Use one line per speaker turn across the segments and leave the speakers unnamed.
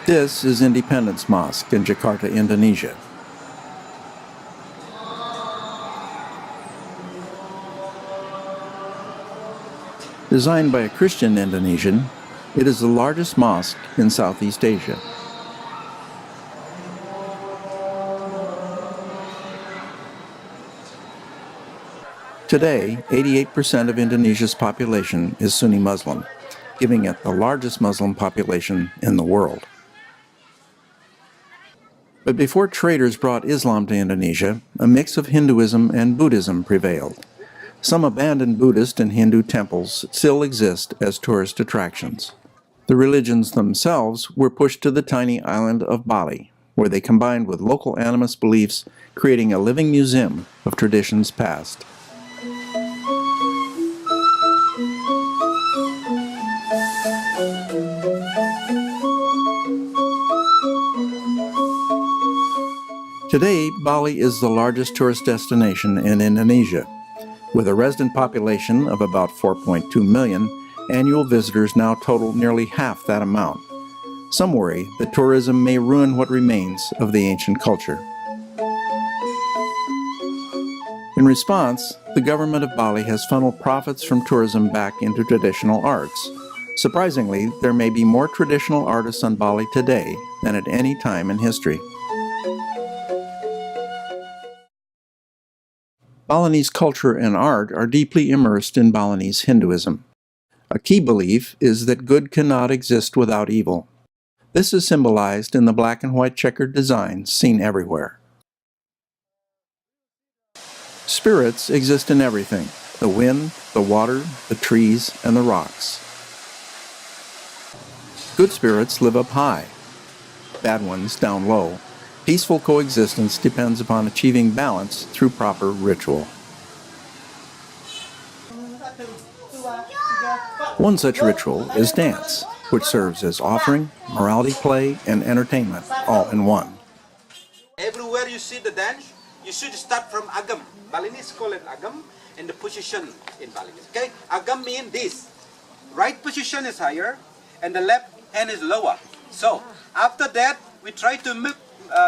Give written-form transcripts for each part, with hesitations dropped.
This is Independence Mosque in Jakarta, Indonesia. Designed by a Christian Indonesian, it is the largest mosque in Southeast Asia. Today, 88% of Indonesia's population is Sunni Muslim, giving it the largest Muslim population in the world. But before traders brought Islam to Indonesia, a mix of Hinduism and Buddhism prevailed. Some abandoned Buddhist and Hindu temples still exist as tourist attractions. The religions themselves were pushed to the tiny island of Bali, where they combined with local animist beliefs, creating a living museum of traditions past. Today, Bali is the largest tourist destination in Indonesia. With a resident population of about 4.2 million, annual visitors now total nearly half that amount. Some worry that tourism may ruin what remains of the ancient culture. In response, the government of Bali has funneled profits from tourism back into traditional arts. Surprisingly, there may be more traditional artists on Bali today than at any time in history. Balinese culture and art are deeply immersed in Balinese Hinduism. A key belief is that good cannot exist without evil. This is symbolized in the black and white checkered designs seen everywhere. Spirits exist in everything: the wind, the water, the trees, and the rocks. Good spirits live up high, bad ones down low. Peaceful coexistence depends upon achieving balance through proper ritual. One such ritual is dance, which serves as offering, morality play, and entertainment, all in one.
Everywhere you see the dance, you should start from agam. Balinese call it agam, and the position in Balinese. Okay, agam means this. Right position is higher, and the left hand is lower. So after that, we try to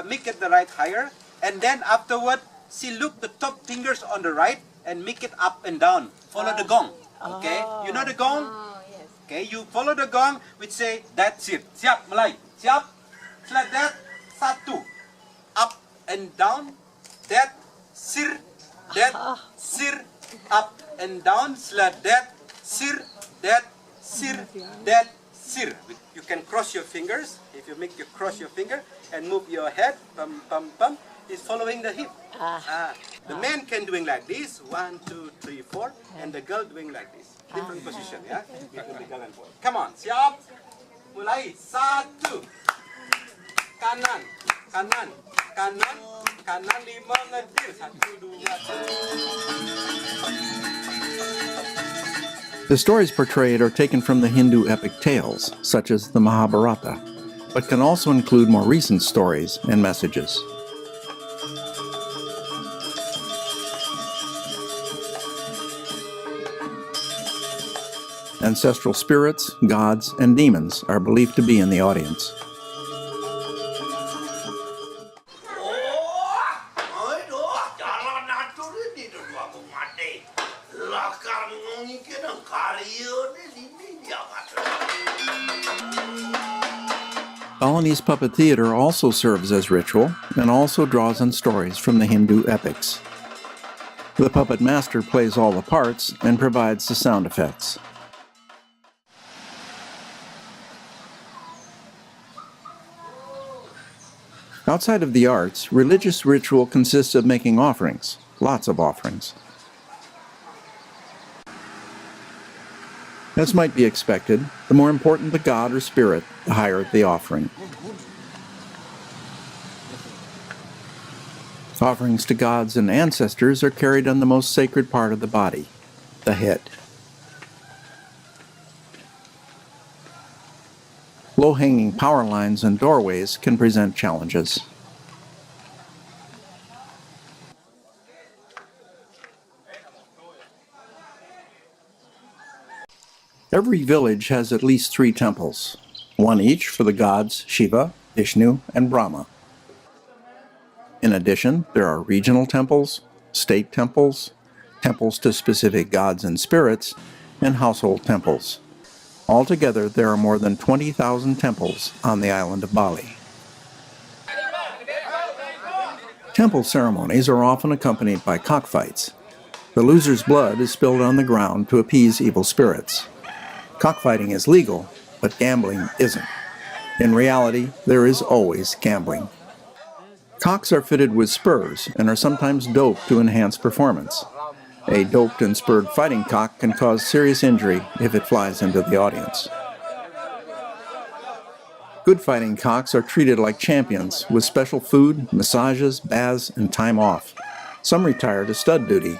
make it the right higher, and then afterward, look the top fingers on the right and make it up and down. Follow the gong. Okay, you know the gong?
Yes.
Okay, you follow the gong, which say that's it. Siap, Malay. Siap. It's like that. Satu. Up and down. That. Sir. That. Sir. Up and down. Like that. Sir. That. Sir. That. Sir. You can cross your fingers. If you make you cross your finger and move your head, pum pum pum, is following the hip. The man can doing like this, 1, 2, 3, 4, and the girl doing like this. Different position, yeah. Between the girl and boy. Come on, siap. Mulai. Satu. Kanan, kanan, kanan, kanan 5 ngedir. 1, 2, 3.
The stories portrayed are taken from the Hindu epic tales, such as the Mahabharata, but can also include more recent stories and messages. Ancestral spirits, gods, and demons are believed to be in the audience. Balinese puppet theater also serves as ritual and also draws on stories from the Hindu epics. The puppet master plays all the parts and provides the sound effects. Outside of the arts, religious ritual consists of making offerings, lots of offerings. As might be expected, the more important the god or spirit, the higher the offering. Offerings to gods and ancestors are carried on the most sacred part of the body, the head. Low-hanging power lines and doorways can present challenges. Every village has at least 3 temples. one each for the gods Shiva, Vishnu, and Brahma. In addition, there are regional temples, state temples, temples to specific gods and spirits, and household temples. Altogether, there are more than 20,000 temples on the island of Bali. Temple ceremonies are often accompanied by cockfights. The loser's blood is spilled on the ground to appease evil spirits. Cockfighting is legal, but gambling isn't. In reality, there is always gambling. Cocks are fitted with spurs and are sometimes doped to enhance performance. A doped and spurred fighting cock can cause serious injury if it flies into the audience. Good fighting cocks are treated like champions with special food, massages, baths, and time off. Some retire to stud duty.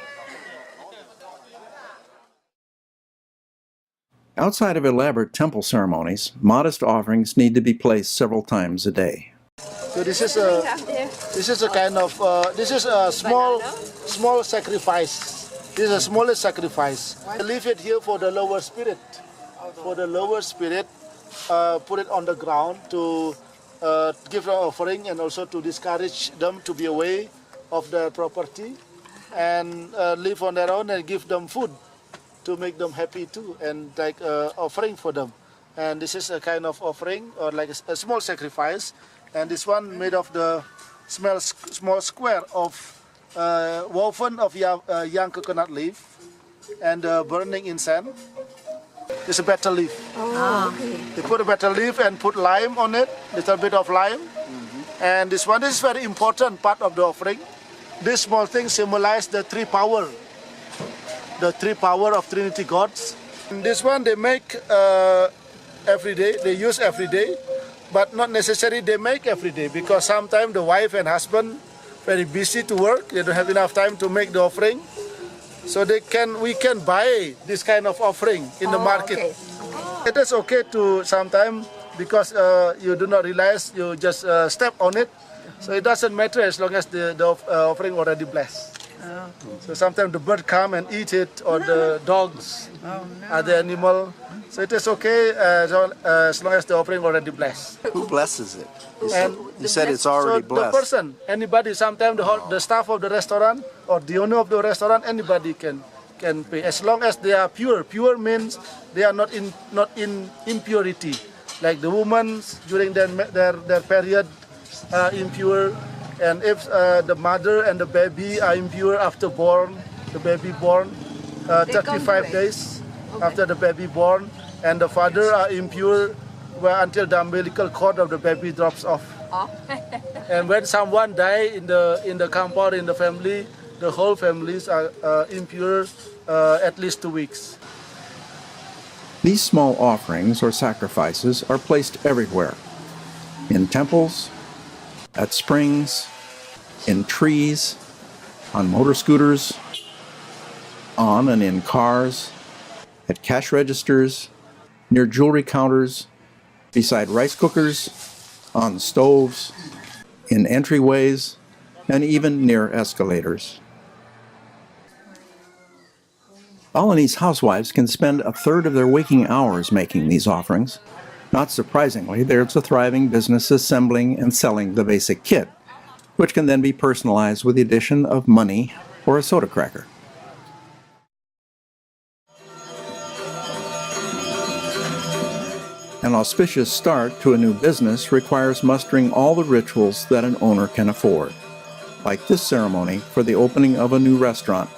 Outside of elaborate temple ceremonies, modest offerings need to be placed several times a day.
So this is a kind of small sacrifice. This is the smallest sacrifice. I leave it here for the lower spirit. For the lower spirit, put it on the ground to give an offering and also to discourage them to be away of their property and live on their own and give them food to make them happy too, and like offering for them. And this is a kind of offering or like a small sacrifice. And this one made of the small square of woven of young coconut leaf and burning incense. It's a betel leaf. Oh, okay. They put a betel leaf and put lime on it, little bit of lime. And this one is very important part of the offering. This small thing symbolizes the three power of Trinity gods. And this one they make every day, they use every day, but not necessarily they make every day, because sometimes the wife and husband very busy to work, they don't have enough time to make the offering. So we can buy this kind of offering in the market. Okay. It is okay to sometimes, because you do not realize, you just step on it. So it doesn't matter as long as the offering already blessed. Oh. So sometimes the bird come and eat it, or the dogs, other animal. So it is okay as long as the offering already blessed.
Who blesses it? You said it's
So
already blessed.
the person, anybody, sometimes the staff of the restaurant or the owner of the restaurant, anybody can pay as long as they are pure. Pure means they are not in impurity. Like the women during their period are impure. And if the mother and the baby are impure after the baby born, 35 days after the baby born, and the father are impure until the umbilical cord of the baby drops off. And when someone die in the compound, in the family, the whole families are impure at least 2 weeks.
These small offerings or sacrifices are placed everywhere. In temples, at springs, in trees, on motor scooters, on and in cars, at cash registers, near jewelry counters, beside rice cookers, on stoves, in entryways, and even near escalators. Balinese housewives can spend a third of their waking hours making these offerings. Not surprisingly, there's a thriving business assembling and selling the basic kit, which can then be personalized with the addition of money or a soda cracker. An auspicious start to a new business requires mustering all the rituals that an owner can afford, like this ceremony for the opening of a new restaurant.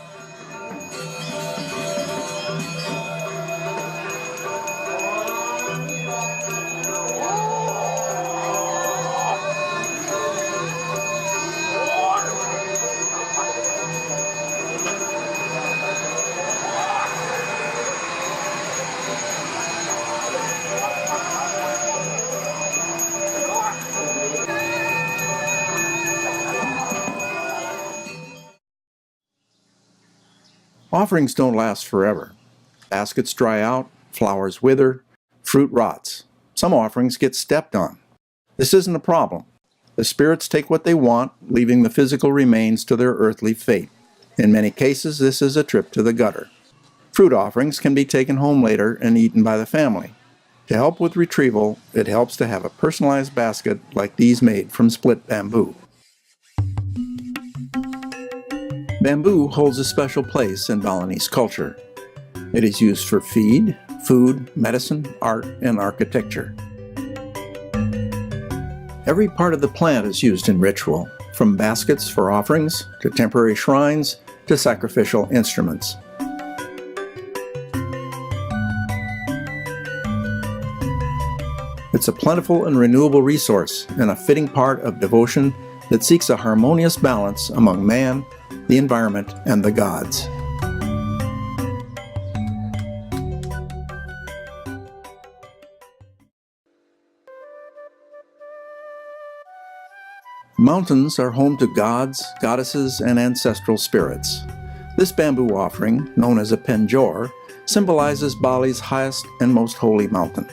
Offerings don't last forever. Baskets dry out, flowers wither, fruit rots. Some offerings get stepped on. This isn't a problem. The spirits take what they want, leaving the physical remains to their earthly fate. In many cases, this is a trip to the gutter. Fruit offerings can be taken home later and eaten by the family. To help with retrieval, it helps to have a personalized basket like these made from split bamboo. Bamboo holds a special place in Balinese culture. It is used for feed, food, medicine, art, and architecture. Every part of the plant is used in ritual, from baskets for offerings, to temporary shrines, to sacrificial instruments. It's a plentiful and renewable resource and a fitting part of devotion that seeks a harmonious balance among man, the environment, and the gods. Mountains are home to gods, goddesses, and ancestral spirits. This bamboo offering, known as a penjor, symbolizes Bali's highest and most holy mountain.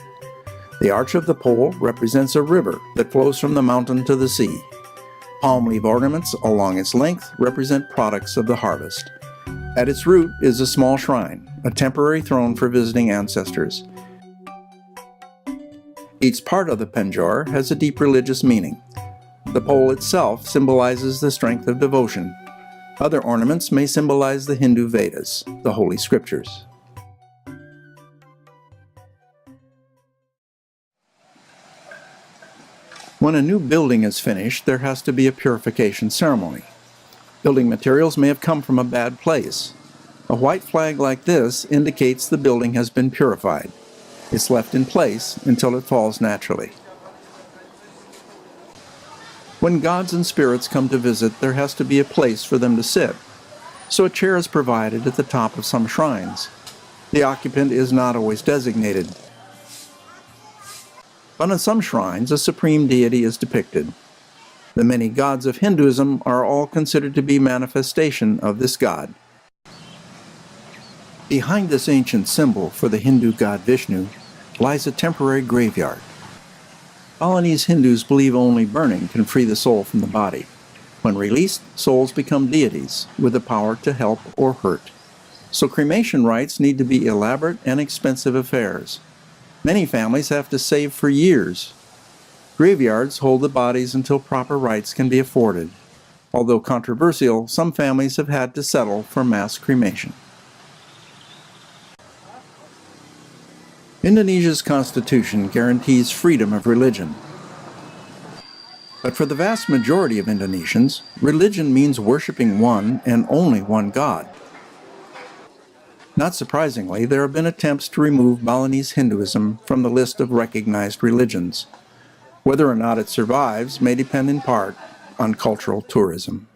The arch of the pole represents a river that flows from the mountain to the sea. Palm leaf ornaments along its length represent products of the harvest. At its root is a small shrine, a temporary throne for visiting ancestors. Each part of the penjor has a deep religious meaning. The pole itself symbolizes the strength of devotion. Other ornaments may symbolize the Hindu Vedas, the holy scriptures. When a new building is finished, there has to be a purification ceremony. Building materials may have come from a bad place. A white flag like this indicates the building has been purified. It's left in place until it falls naturally. When gods and spirits come to visit, there has to be a place for them to sit, so a chair is provided at the top of some shrines. The occupant is not always designated. But in some shrines, a supreme deity is depicted. The many gods of Hinduism are all considered to be manifestation of this god. Behind this ancient symbol for the Hindu god Vishnu lies a temporary graveyard. Balinese Hindus believe only burning can free the soul from the body. When released, souls become deities with the power to help or hurt. So cremation rites need to be elaborate and expensive affairs. Many families have to save for years. Graveyards hold the bodies until proper rites can be afforded. Although controversial, some families have had to settle for mass cremation. Indonesia's constitution guarantees freedom of religion. But for the vast majority of Indonesians, religion means worshiping one and only one God. Not surprisingly, there have been attempts to remove Balinese Hinduism from the list of recognized religions. Whether or not it survives may depend in part on cultural tourism.